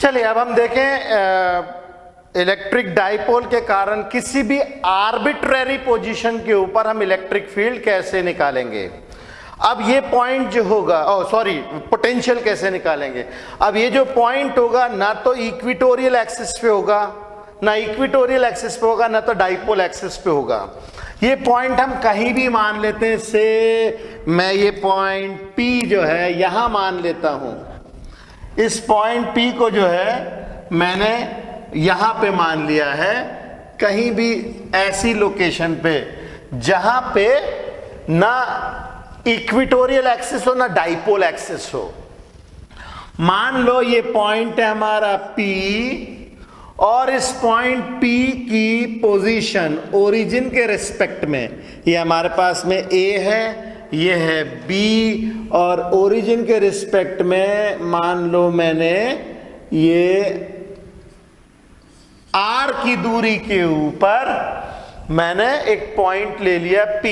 चलिए अब हम देखें इलेक्ट्रिक डाइपोल के कारण किसी भी आर्बिट्रेरी पोजीशन के ऊपर हम इलेक्ट्रिक फील्ड कैसे निकालेंगे। अब ये पॉइंट जो होगा, पोटेंशियल कैसे निकालेंगे। अब ये जो पॉइंट होगा ना तो इक्वेटोरियल एक्सिस पे होगा, ना इक्वेटोरियल एक्सिस पे होगा, ना तो डाइपोल एक्सिस पे होगा। ये पॉइंट हम कहीं भी मान लेते हैं। से मैं ये पॉइंट P जो है यहां मान लेता हूं। इस पॉइंट P को जो है मैंने यहां पे मान लिया है, कहीं भी ऐसी लोकेशन पे जहां पे ना इक्वेटोरियल एक्सिस हो ना डाइपोल एक्सिस हो। मान लो ये पॉइंट है हमारा P और इस पॉइंट P की पोजीशन ओरिजिन के रिस्पेक्ट में, ये हमारे पास में A है, ये है B और ओरिजिन के रिस्पेक्ट में मान लो मैंने ये R की दूरी के ऊपर मैंने एक पॉइंट ले लिया P।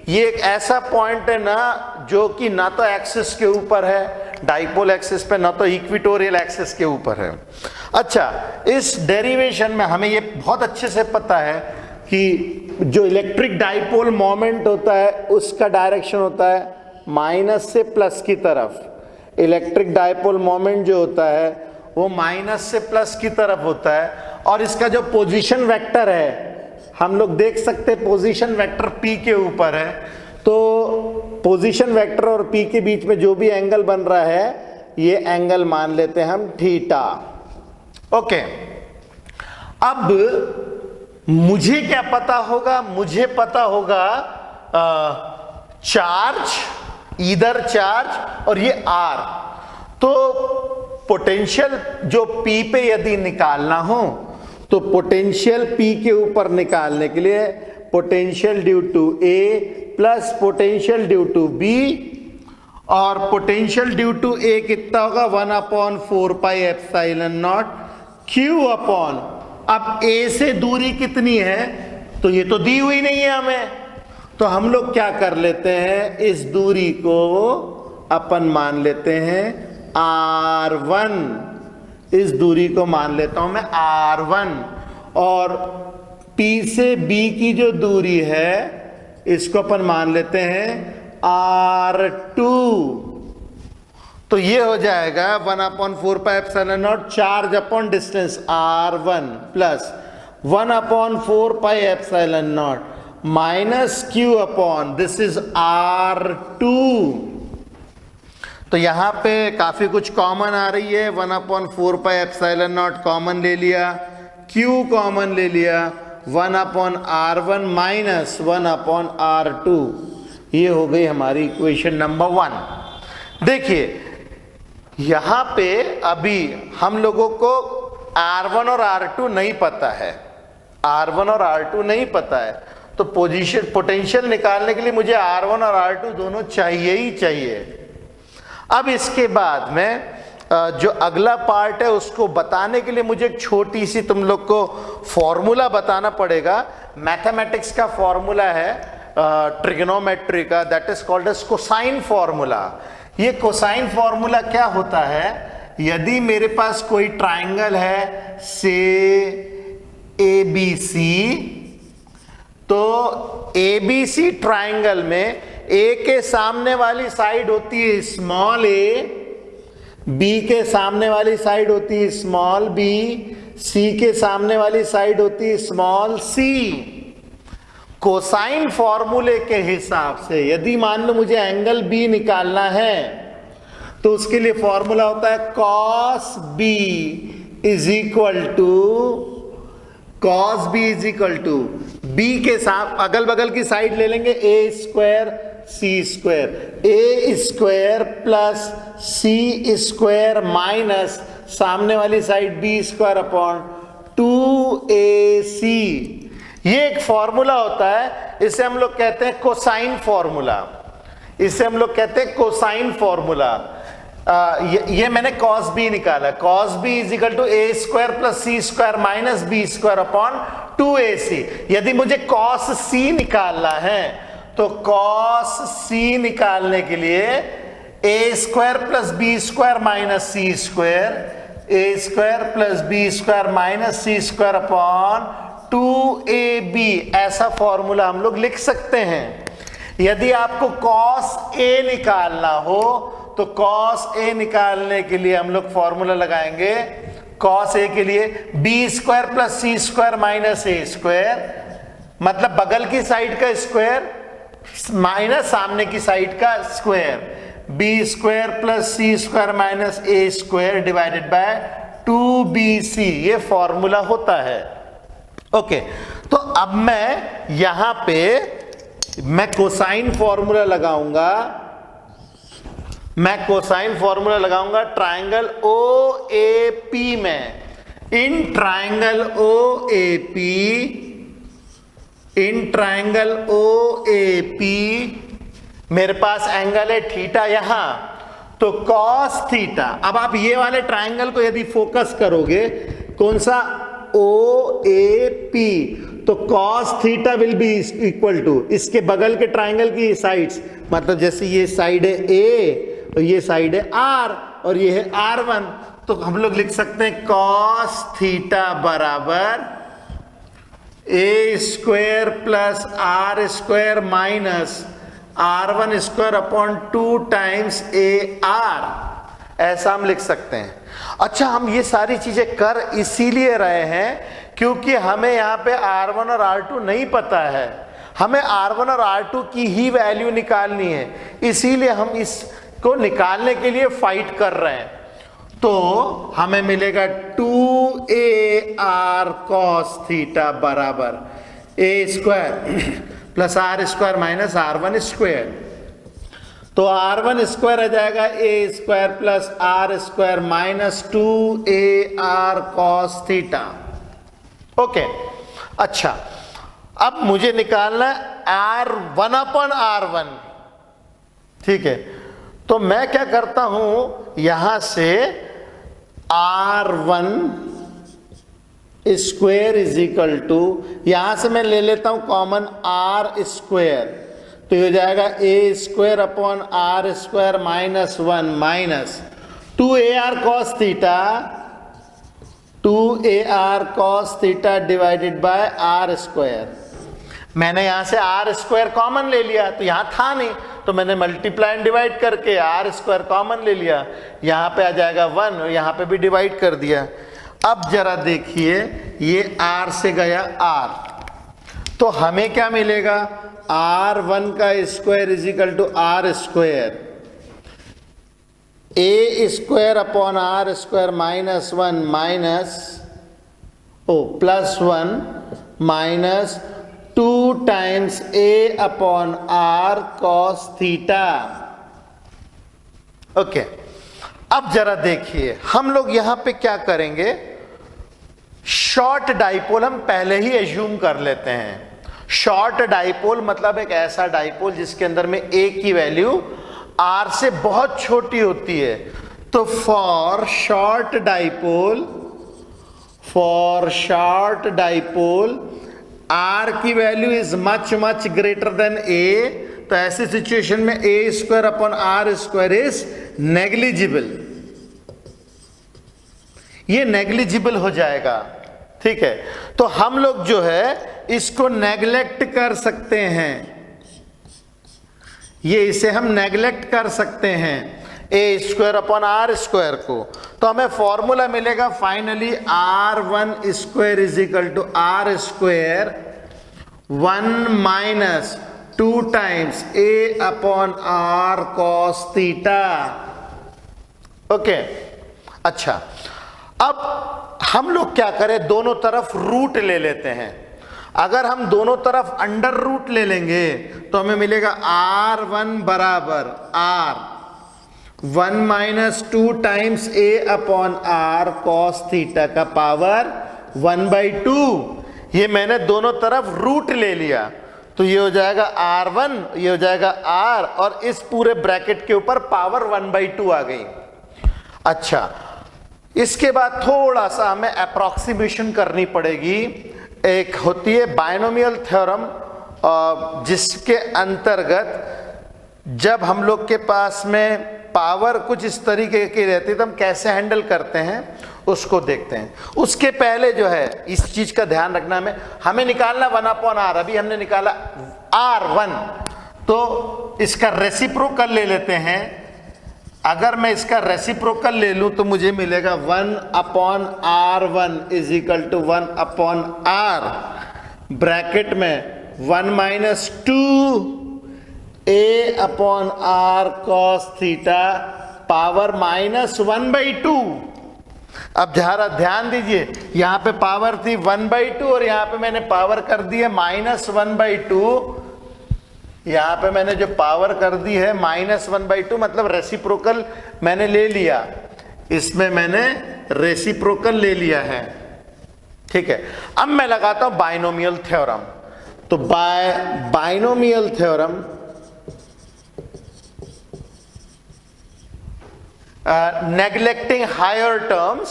ये एक ऐसा पॉइंट है ना जो कि ना तो एक्सिस के ऊपर है डाइपोल एक्सिस पे, ना तो इक्वेटोरियल एक्सिस के ऊपर है। अच्छा, इस डेरिवेशन में हमें ये बहुत अच्छे से पता है कि जो इलेक्ट्रिक डाइपोल मोमेंट होता है उसका डायरेक्शन होता है माइनस से प्लस की तरफ। इलेक्ट्रिक डाइपोल मोमेंट जो होता है वो माइनस से प्लस की तरफ होता है। और इसका जो पोजीशन वेक्टर है हम लोग देख सकते हैं, पोजीशन वेक्टर P के ऊपर है। तो पोजीशन वेक्टर और P के बीच में जो भी एंगल बन रहा है ये एंगल मान लेते हैं हम थीटा। ओके, अब मुझे क्या पता होगा, मुझे पता होगा चार्ज, ईदर चार्ज और ये R। तो पोटेंशियल जो P पे यदि निकालना हो तो पोटेंशियल P के ऊपर निकालने के लिए potential due to A plus potential due to B, और पोटेंशियल ड्यू टू A कितना होगा 1/4 pi epsilon naught Q upon, अब A से दूरी कितनी है तो ये तो दी हुई नहीं है हमें, तो हम लोग क्या कर लेते हैं, इस दूरी को अपन मान लेते हैं R1। इस दूरी को मान लेता हूं मैं R1, और P से B की जो दूरी है इसको अपन मान लेते हैं R2। तो ये हो जाएगा 1/4 pi epsilon not charge upon distance R1 plus 1/4 pi epsilon not minus Q upon this is R2। तो यहां पे काफी कुछ कॉमन आ रही है, 1/4 पाई एप्सिलॉन नॉट कॉमन ले लिया, Q कॉमन ले लिया, 1/R1 माइनस 1/R2। ये हो गई हमारी इक्वेशन नंबर 1। देखिए यहां पे अभी हम लोगों को R1 और R2 नहीं पता है, R1 और R2 नहीं पता है, तो पोटेंशियल निकालने के लिए मुझे R1 और R2 दोनों चाहिए ही चाहिए। अब इसके बाद में जो अगला पार्ट है उसको बताने के लिए मुझे एक छोटी सी तुम लोग को फॉर्मूला बताना पड़ेगा। मैथमेटिक्स का फॉर्मूला है ट्रिग्नोमेट्री का, that is called as cosine formula. ये कोसाइन फॉर्मूला क्या होता है, यदि मेरे पास कोई ट्राइंगल है से ABC, तो ABC ट्राइंगल में A के सामने वाली साइड होती है स्मॉल a, B के सामने वाली साइड होती है स्मॉल b, C के सामने वाली साइड होती है स्मॉल c। कोसाइन फॉर्मूले के हिसाब से यदि मान लो मुझे एंगल B निकालना है तो उसके लिए फॉर्मूला होता है cos B is equal to B के साथ अगल बगल की साइड ले लेंगे a square C square, a square plus C square minus सामने वाली side B square upon 2AC। ये एक फॉर्मूला होता है, इसे हम लोग कहते हैं कोसाइन फॉर्मूला, इसे हम लोग कहते हैं कोसाइन फॉर्मूला। ये मैंने cos B निकाला, cos B is equal to a square plus C square minus B square upon 2AC। यदि मुझे cos C निकालना है तो cos C निकालने के लिए a square plus B square minus C square a square plus b square minus c square upon 2ab, ऐसा formula हम लोग लिख सकते हैं। यदि आपको cos a निकालना हो तो cos a निकालने के लिए हम लोग फॉर्मूला लगाएंगे cos a के लिए B square plus c square minus a square, मतलब बगल की साइड का स्क्वायर माइनस सामने की साइड का square, b square plus c square minus a square divided by 2bc, ये फॉर्मूला होता है। ओके, तो अब मैं यहां पे मैं कोसाइन फॉर्मूला लगाऊंगा, ट्रायंगल OAP में। इन ट्रायंगल OAP मेरे पास एंगल है थीटा यहां, तो cos थीटा। अब आप ये वाले ट्रायंगल को यदि फोकस करोगे, कौन सा OAP, तो cos theta will be equal to इसके बगल के ट्रायंगल की साइड्स, मतलब जैसे ये साइड है A और ये साइड है R और ये है R1, तो हम लोग लिख सकते हैं cos थीटा बराबर A square plus R square minus R1 square upon 2 times AR, ऐसा हम लिख सकते हैं। अच्छा, हम ये सारी चीजें कर इसीलिए रहे हैं क्योंकि हमें यहाँ पे R1 और R2 नहीं पता है, हमें R1 और R2 की ही वैल्यू निकालनी है, इसीलिए हम इसको निकालने के लिए फाइट कर रहे हैं। तो हमें मिलेगा 2AR cos थीटा बराबर A square plus R square minus R1 square, तो R1 स्क्वायर आ जाएगा A square plus R square minus 2AR cos theta. Okay, अच्छा, अब मुझे निकालना है R1 अपॉन R1, ठीक है। तो मैं क्या करता हूं, यहां से R1 square is equal to, यहां से मैं ले लेता हूं कॉमन R स्क्वायर, तो ये हो जाएगा A square upon R square minus 1 minus 2AR cos theta, 2AR cos theta divided by R square. मैंने यहां से R स्क्वायर कॉमन ले लिया, तो यहां था नहीं, तो मैंने मल्टीप्लाई एंड डिवाइड करके R स्क्वायर कॉमन ले लिया, यहां पे आ जाएगा 1 और यहां पे भी डिवाइड कर दिया। अब जरा देखिए, ये R से गया R, तो हमें क्या मिलेगा, R1 का square is equal to R square, A square upon R square minus 1 minus plus 1 minus 2 times A upon R cos theta. Okay, अब जरा देखिए, हम लोग यहां पे क्या करेंगे, शॉर्ट डाइपोल हम पहले ही एज्यूम कर लेते हैं। शॉर्ट डाइपोल मतलब एक ऐसा डाइपोल जिसके अंदर में A की वैल्यू R से बहुत छोटी होती है। तो फॉर शॉर्ट डाइपोल R की value is much much greater than A, तो ऐसी सिचुएशन में A square upon R square is negligible, ये नेग्लिजिबल हो जाएगा, ठीक है। तो हम लोग जो है इसको नेग्लेक्ट कर सकते हैं, ये इसे हम नेग्लेक्ट कर सकते हैं A square upon R square को, तो हमें फॉर्मूला मिलेगा finally R1 square is equal to R square 1 minus 2 times A upon R cos theta. Okay, अच्छा, अब हम लोग क्या करें, दोनों तरफ रूट ले लेते हैं। अगर हम दोनों तरफ अंडर रूट ले लेंगे तो हमें मिलेगा R1 बराबर R 1 minus 2 times A upon R cos theta का पावर 1/2। ये मैंने दोनों तरफ रूट ले लिया, तो ये हो जाएगा R1, ये हो जाएगा R, और इस पूरे ब्रैकेट के ऊपर पावर 1/2 आ गई। अच्छा, इसके बाद थोड़ा सा हमें अप्रॉक्सीमेशन करनी पड़ेगी। एक होती है बायनोमियल थ्योरम, जिसके अंतर्गत जब हम लोग के पास में पावर कुछ इस तरीके की रहती है तो हम कैसे हैंडल करते हैं, उसको देखते हैं। उसके पहले जो है इस चीज का ध्यान रखना, हमें निकालना 1/r। अभी हमने निकाला r1, तो इसका रेसिप्रोकल ले लेते हैं। अगर मैं इसका रेसिप्रोकल ले लूं तो मुझे मिलेगा 1/r1 is equal to 1/r, bracket में 1 minus 2 a/r cos theta power -1/2। अब जरा ध्यान दीजिए, यहां पे पावर थी 1/2 और यहां पे मैंने पावर कर दी है -1/2। यहां पे मैंने जो पावर कर दी है -1/2, मतलब रेसिप्रोकल मैंने ले लिया, इसमें मैंने रेसिप्रोकल ले लिया है। ठीक है, अब मैं लगाता हूं बाइनोमियल थ्योरम। तो binomial theorem neglecting higher terms,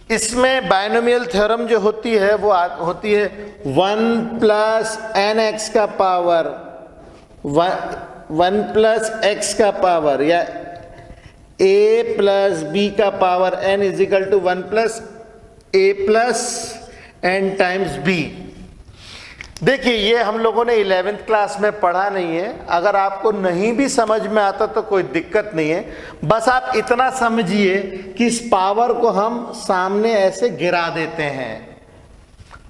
इसमें बाइनोमियल थ्योरम जो होती है वो होती है 1 प्लस एन एक्स का पावर 1 प्लस एक्स का पावर या a प्लस बी का power n is equal to 1 plus a plus n times b। देखिए, ये हम लोगों ने 11th क्लास में पढ़ा नहीं है। अगर आपको नहीं भी समझ में आता तो कोई दिक्कत नहीं है, बस आप इतना समझिए कि इस पावर को हम सामने ऐसे गिरा देते हैं,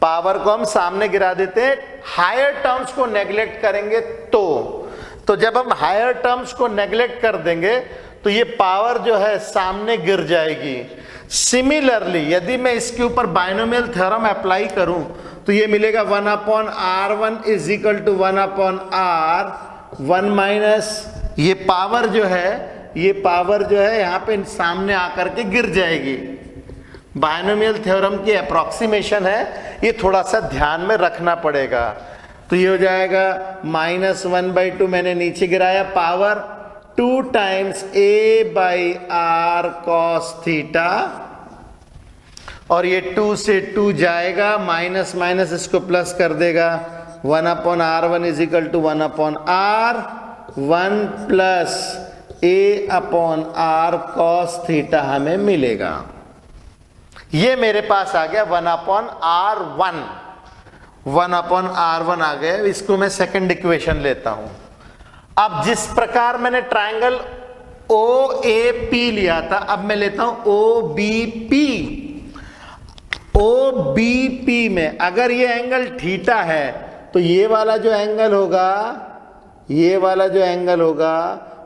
पावर को हम सामने गिरा देते हैं। हायर टर्म्स को नेग्लेक्ट करेंगे तो जब हम हायर टर्म्स को नेग्लेक्ट कर देंगे तो ये पावर जो है सामने गिर जाएगी। सिमिलरली यदि मैं इसके ऊपर बाइनोमियल थ्योरम अप्लाई करूं तो ये मिलेगा 1/r1 is equal to 1/r 1 minus ये पावर जो है यहाँ पे सामने आकर के गिर जाएगी। बाइनोमियल थ्योरम की अप्रोक्सीमेशन है, ये थोड़ा सा ध्यान में रखना पड़ेगा। तो ये हो जाएगा -1/2 मैंने नीचे गिराया, power 2 times a/r cos theta, और ये 2 से 2 जाएगा, माइनस माइनस इसको प्लस कर देगा, 1/r1 is equal to 1/r 1 plus a/r cos theta हमें मिलेगा। ये मेरे पास आ गया 1/r1 आ गया। इसको मैं सेकंड इक्वेशन लेता हूं। अब जिस प्रकार मैंने ट्रायंगल OAP लिया था, अब मैं लेता हूं OBP। OBP में अगर ये एंगल थीटा है तो ये वाला जो एंगल होगा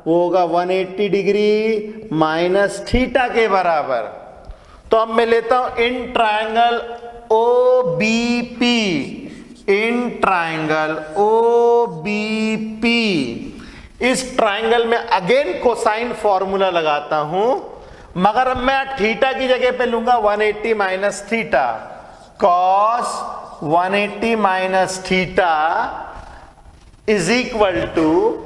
वो होगा 180 डिग्री माइनस थीटा के बराबर। तो अब मैं लेता हूं इन ट्रायंगल OBP, इस ट्रायंगल में अगेन कोसाइन फॉर्मूला लगाता हूं, मगर अब मैं थीटा की जगह पे लूंगा 180 minus theta, cos 180 minus theta is equal to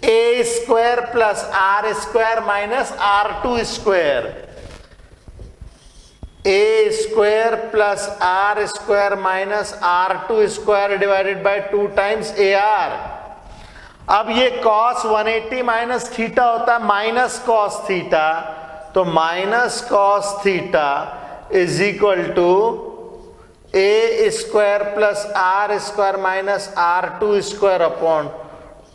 a square plus r square minus r2 square, a square plus r square minus r2 square divided by 2 times ar। अब ये cos 180 माइनस थीटा होता है minus cos theta, तो minus cos theta is equal to a square plus r square minus r2 square upon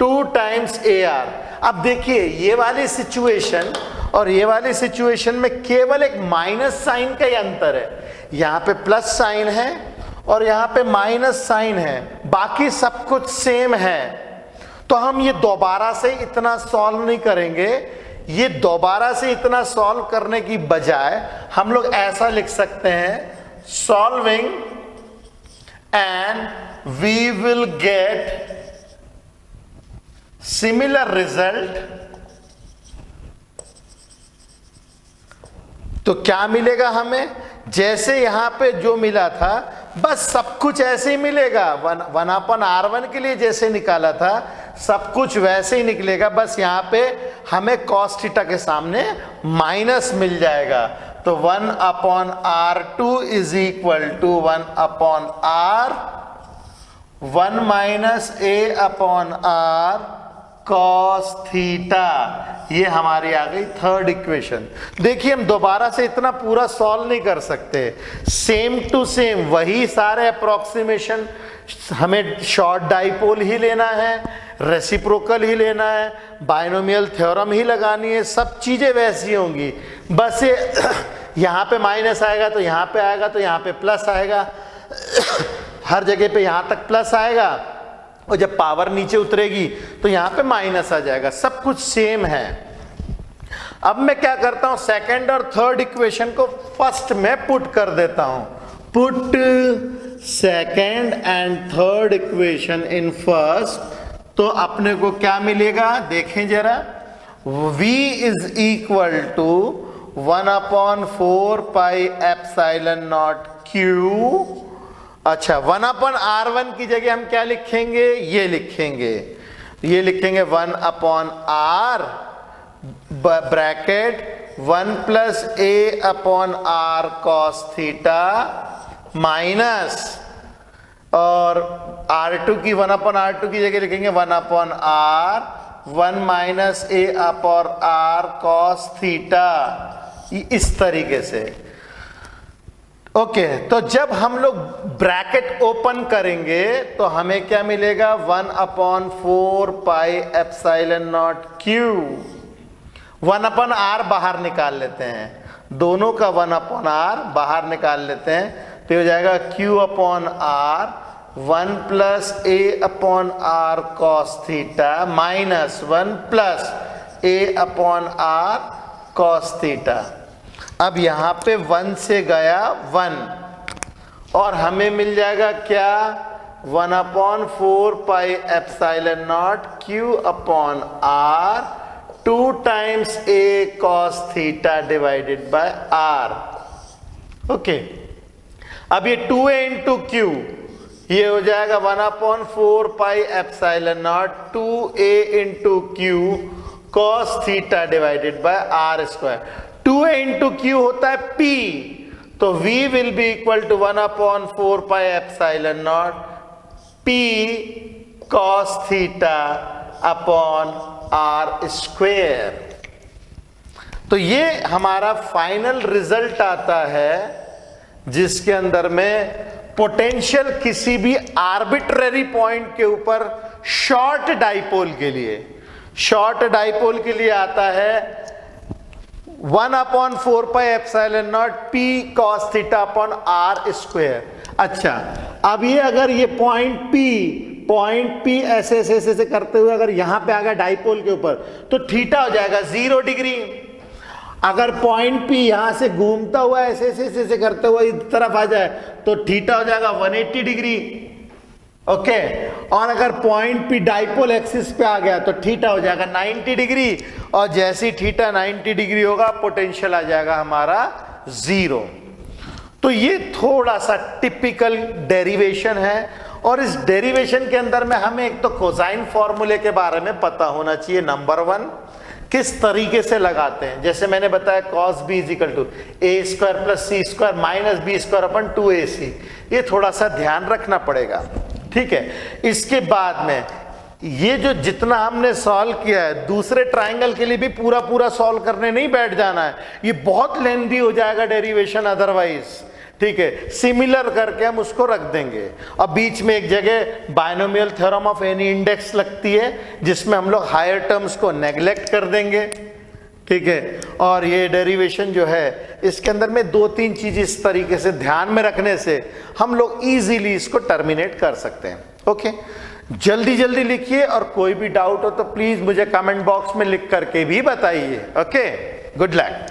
2 times ar। अब देखिए, ये वाली situation और ये वाली सिचुएशन में केवल एक माइनस साइन का ही अंतर है। यहां पे प्लस साइन है और यहां पे माइनस साइन है, बाकी सब कुछ सेम है। तो हम ये दोबारा से इतना सॉल्व नहीं करेंगे। ये दोबारा से इतना सॉल्व करने की बजाय हम लोग ऐसा लिख सकते हैं, solving and we will get similar result. तो क्या मिलेगा हमें, जैसे यहां पे जो मिला था बस सब कुछ ऐसे ही मिलेगा। 1/r1 के लिए जैसे निकाला था सब कुछ वैसे ही निकलेगा, बस यहां पे हमें cos थीटा के सामने माइनस मिल जाएगा। तो 1/r2 is equal to 1/r 1 minus a upon r cos theta, ये हमारी आ गई थर्ड इक्वेशन। देखिए हम दोबारा से इतना पूरा सॉल्व नहीं कर सकते, सेम टू सेम वही सारे अप्रोक्सीमेशन, हमें शॉर्ट डाइपोल ही लेना है, रेसिप्रोकल ही लेना है, बाइनोमियल थ्योरम ही लगानी है, सब चीजें वैसी होंगी। बस ये यहाँ पे माइनस आएगा तो यहाँ पे आएगा, तो यहाँ पे प्लस आएगा, हर जगह पे यहाँ तक प्लस आएगा, और जब पावर नीचे उतरेगी तो यहाँ पे माइनस आ जाएगा, सब कुछ सेम है। अब मैं क्या करता हूँ, सेकंड और थर्ड इक्वेशन को फर्स्ट में पुट कर देता हूँ। Put second and third equation in first, तो अपने को क्या मिलेगा देखें जरा, v is equal to 1/4 pi epsilon naught q। अच्छा, 1/r1 की जगह हम क्या लिखेंगे, ये लिखेंगे 1/r bracket 1 plus a upon r cos theta minus, और r2 की 1/r2 की जगह लिखेंगे 1/r 1 minus a upon r cos theta, इस तरीके से। ओके, तो जब हम लोग ब्रैकेट ओपन करेंगे तो हमें क्या मिलेगा, 1/4 pi epsilon naught q। 1/r बाहर निकाल लेते हैं, दोनों का 1/r बाहर निकाल लेते हैं, तो हो जाएगा q/r 1 plus a upon r cos theta minus 1 plus a upon r cos theta. अब यहाँ पे 1 से गया 1, और हमें मिल जाएगा क्या, 1/4 pi epsilon naught q upon r 2 times a cos theta divided by r। Okay, अब ये 2a इंटू q, ये हो जाएगा 1/4 pi epsilon naught 2a into q cos theta divided by r square. 2a into q होता है p, तो v will be equal to 1/4 pi epsilon naught p cos theta upon r square. तो ये हमारा final result आता है, जिसके अंदर में पोटेंशियल किसी भी आर्बिट्ररी पॉइंट के ऊपर शॉर्ट डाइपोल के लिए आता है 1/4 pi epsilon naught p cos theta upon r square. अच्छा, अब ये अगर ये पॉइंट P ऐसे करते हुए अगर यहां पे आ गया डाइपोल के ऊपर, तो थीटा हो जाएगा 0 डिग्री। अगर पॉइंट P यहां से घूमता हुआ ऐसे करते हुए इस तरफ आ जाए, तो थीटा हो जाएगा 180 डिग्री। ओके, और अगर पॉइंट P डाइपोल एक्सिस पे आ गया तो थीटा हो जाएगा 90 डिग्री, और जैसे ही थीटा 90 डिग्री होगा पोटेंशियल आ जाएगा हमारा 0। तो ये थोड़ा सा टिपिकल डेरिवेशन है, और इस डेरिवेशन के अंदर में हमें एक तो कोसाइन फॉर्मूले के बारे में पता होना चाहिए, नंबर 1 किस तरीके से लगाते हैं। जैसे मैंने बताया cos b is equal to a square plus c square minus b square upon 2ac, ये थोड़ा सा ध्यान रखना पड़ेगा, ठीक है। इसके बाद में ये जो जितना हमने सॉल्व किया है, दूसरे ट्राइंगल के लिए भी पूरा सॉल्व करने नहीं बैठ जाना है, ये बहुत लेंथी हो जाएगा डेरिवेशन अदरवाइज, ठीक है। सिमिलर करके हम उसको रख देंगे, और बीच में एक जगह binomial theorem of any index लगती है, जिसमें हम लोग हायर टर्म्स को नेग्लेक्ट कर देंगे, ठीक है। और ये डेरिवेशन जो है, इसके अंदर में 2-3 चीज इस तरीके से ध्यान में रखने से हम लोग इजीली इसको टर्मिनेट कर सकते हैं। ओके, जल्दी लिखिए, और कोई भी डाउट हो तो प्लीज मुझे कमेंट बॉक्स में लिख करके भी बताइए। Okay, good luck.